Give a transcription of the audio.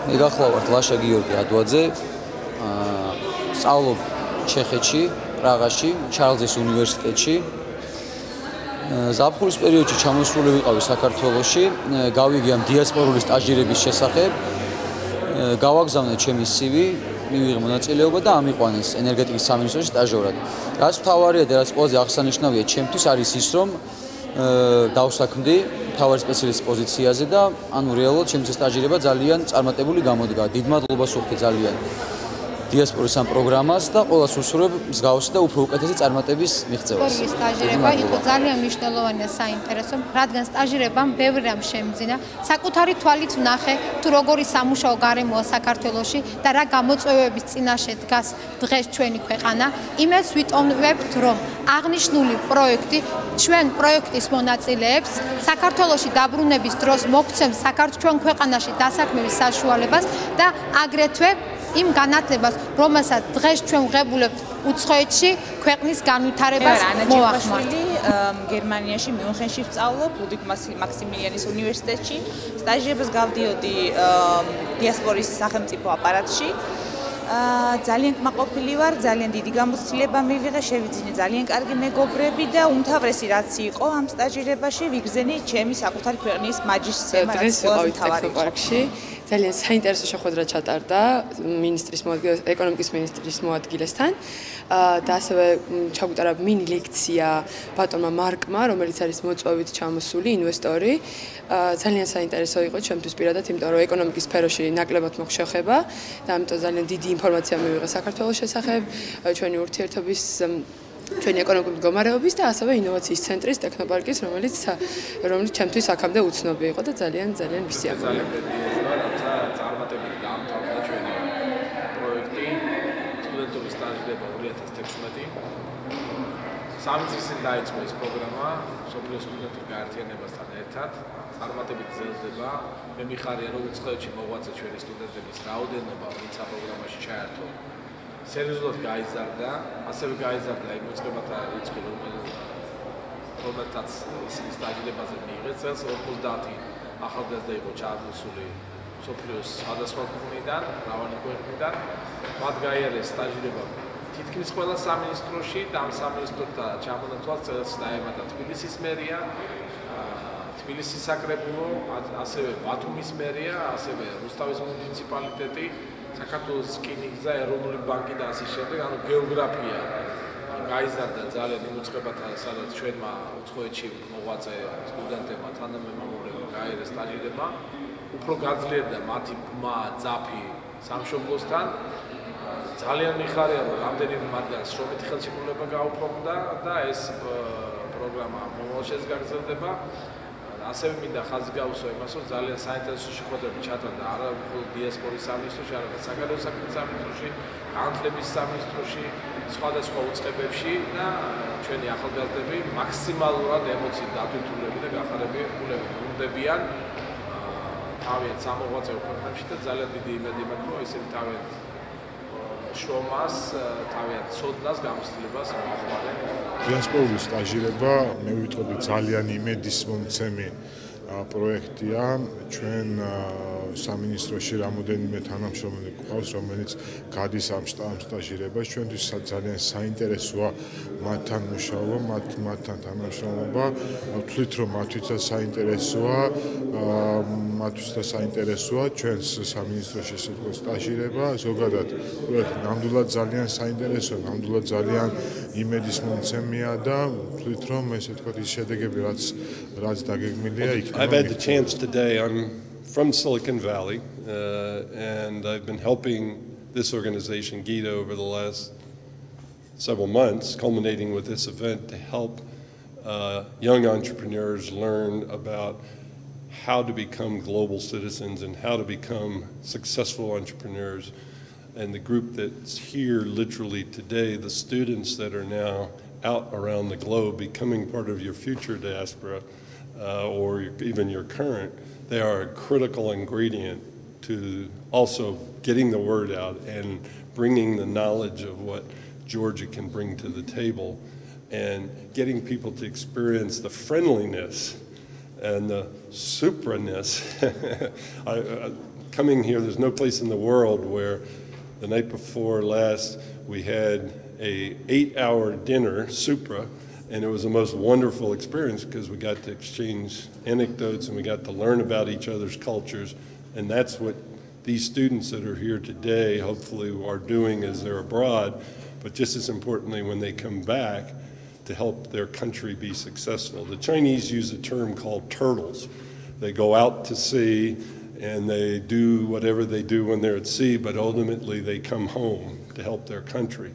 მეგახლავართ ლაშა გიორგი ადვაძე, სწავლობ ჩეხეთში, პრაღაში, ჩარლზის უნივერსიტეტში. ზაფხულის პერიოდში ჩამოსული ვიყავი საქართველოში, გავიგე ამ დიასპორული სტაჟირების შესახებ, გავაგზავნე ჩემი CV, მივიღე მონაწილეობა და ამიყვანეს ენერგეტიკის სამინისტროში სტაჟიორად. რაც მთავარია და რაც ყველაზე აღსანიშნავია ჩემთვის არის ის, რომ დავსაქმდი მთავარი სპეციალისტის პოზიციაზე და ანუ რეალურად ჩემი სტაჟირება ძალიან წარმატებული გამოდგა. დიდ მადლობას ვუხდი ძალიან დიასპორის ამ პროგრამას და ყველას უსურვებ მსგავსი და უფრო უკეთესი წარმატების მიღწევას. ორი სტაჟირება იყო ძალიან მნიშვნელოვანი და საინტერესო, რადგან სტაჟირებამ ბევრი რამ შემძინა. საკუთარი თვალით ვნახე თუ როგორი სამუშაო გარემოა საქართველოში და რა გამოწვევების წინაშე დგას დღეს ჩვენი ქვეყანა. იმას ვიტოვებთ, რომ აღნიშნული პროექტი ჩვენ პროექტის მონაწილეებს საქართველოში დაბრუნების დროს მოგცემს ჩვენ ქვეყანაში დასაქმების საშუალებას და აგრეთვე იმ განათლებას, რომელსაც დღეს ჩვენ ვღებულებთ უცხოეთში, ქვეყნის განვითარებას მოახმართ. გერმანიაში მიუნხენში ვსწავლობ, ლუდვიგ მაქსიმილიანის უნივერსიტეტში, სტაჟირებას გავდიოდი დიასპორის სახელმწიფო აპარატში. ძალიან კმაყოფილი ვარ, ძალიან დიდი გამოცდილება მივიღე, შევიძინე ძალიან კარგი მეგობრები და უმთავრესი რაც იყო ამ სტაჟირებაში, ვიგრძენი ჩემი საკუთარი ქვეყნის მაჯისცემა, რაც ყველაზე მთავარი იყო. ძალიან საინტერესო შეხვედრა ჩატარდა ეკონომიკის მინისტრის მოადგილესთან და ასევე ჩაგვიტარა მინი ლექცია ბატონმა მარკმა, რომელიც არის მოწვევით ჩამოსული ინვესტორი. ძალიან საინტერესო იყო ჩემთვის პირადად, იმიტომ რომ ეკონომიკის სფეროში ნაკლებად მოხშეხება და ამიტომ ძალიან დიდი ინფორმაცია მივიღე საქართველოს შესახებ, ჩვენი ურთიერთობის ჩვენი ეკონომიკური მდგომარეობის და ასევე ინოვაციის ცენტრის ტექნოპარკის, რომელიც ჩემთვის აქამდე უცნობი იყო და ძალიან ვისიამოვნე. წარმატებით დაამთავრა ჩვენი პროექტი სტუდენტური სტაჟირება 2016. სამი წელი დაიწყო ეს პროგრამა სოფლიო სტუდენტურ გაერთიანებასთან ერთად. წარმატებით გრძელდება. მე მიხარია რომ უცხოეთში მოღვაწე ჩვენი სტუდენტების რაოდენობა, ვინც ამ პროგრამაში ჩაერთო, სერიოზულად გაიზარდა, ასევე გაიზარდა იმ უწყებათა რიცხვი, რომელთაც ისინი სტაჟირებაზე მიიღეს. წელს 50 ახალგაზრდა იყო ჩამოსული სოფლიოს სხვადასხვა ქვეყნიდან, მრავალი ქვეყნიდან. მათ გაიარეს სტაჟირება თითქმის ყველა სამინისტროში და ამ სამინისტროთა ჩამონათვალს წელს დაემატა თბილისის მერია, თბილისის საკრებულო, ასევე ბათუმის მერია, ასევე რუსთავის მუნიციპალიტეტი, საქართველოს რკინიგზა, ეროვნული ბანკი და ასე შემდეგ, ანუ გეოგრაფია გაიზარდა ძალიან იმ უწყებათა, სადაც ჩვენმა უცხოეთში მოღვაწე სტუდენტებმა, თანამემამულეებმა გაიარეს სტაჟირება. უფრო გაძლიერდა მათი ბმა, ძაფი სამშობლოსთან. ძალიან მიხარია, რომ რამდენიმე მათგანს შრომითი ხელშეკრულება გაუფრთხილდა და ეს პროგრამა მომავალშიც გაგრძელდება. ასევე მინდა ხაზი გაუსვა იმას, რომ ძალიან საინტერესო შეხვედრები ჩატარდა არა მხოლოდ დიასპორის სამინისტროში, არამედ საგარეო საქმეთა სამინისტროში, განათლების სამინისტროში, სხვადასხვა უწყებებში და ჩვენი ახალგაზრდები მაქსიმალურად ემოციით დატვირთულები და გახარებულები უნდებიან თავიანთ სამოღვაწეო ქვეყნებში და ძალიან დიდი იმედი მაქვს, რომ ისინი თავიანთ შრომას, თავიანთ ცოდნას, გამოცდილებას მოახმარენ. დიასპორული სტაჟირება, მე ვიტყოდი ძალიან იმედის მომცემი პროექტია. ჩვენ სამინისტროში რამოდენიმე თანამშრომელი გვყავს, რომელიც გადის ამ სტაჟირებას. ჩვენთვის ძალიან საინტერესოა მათთან მუშაობა, მათთან თანამშრომლობა. ვთვლით, რომ მათთვისაც საინტერესოა ჩვენს სამინისტროში ესე ვთქვათ სტაჟირება. ზოგადად პროექტი ნამდვილად ძალიან საინტერესოა, ნამდვილად ძალიან იმედის მომცემია და ვთვლით, რომ ესე ვთქვათ ის შედეგები, რაც დაგეგმილია იქნება. I've had the chance today. I'm from Silicon Valley, and I've been helping this organization, GITA, over the last several months, culminating with this event to help young entrepreneurs learn about how to become global citizens and how to become successful entrepreneurs. And the group that's here literally today, the students that are now out around the globe becoming part of your future diaspora, or even your current, they are a critical ingredient to also getting the word out and bringing the knowledge of what Georgia can bring to the table and getting people to experience the friendliness and the supraness. coming here, there's no place in the world where the night before last we had a 8-hour dinner, Supra, and it was the most wonderful experience because we got to exchange anecdotes and we got to learn about each other's cultures, and that's what these students that are here today hopefully are doing as they're abroad, but just as importantly when they come back to help their country be successful. The Chinese use a term called turtles. They go out to sea and they do whatever they do when they're at sea, but ultimately they come home to help their country.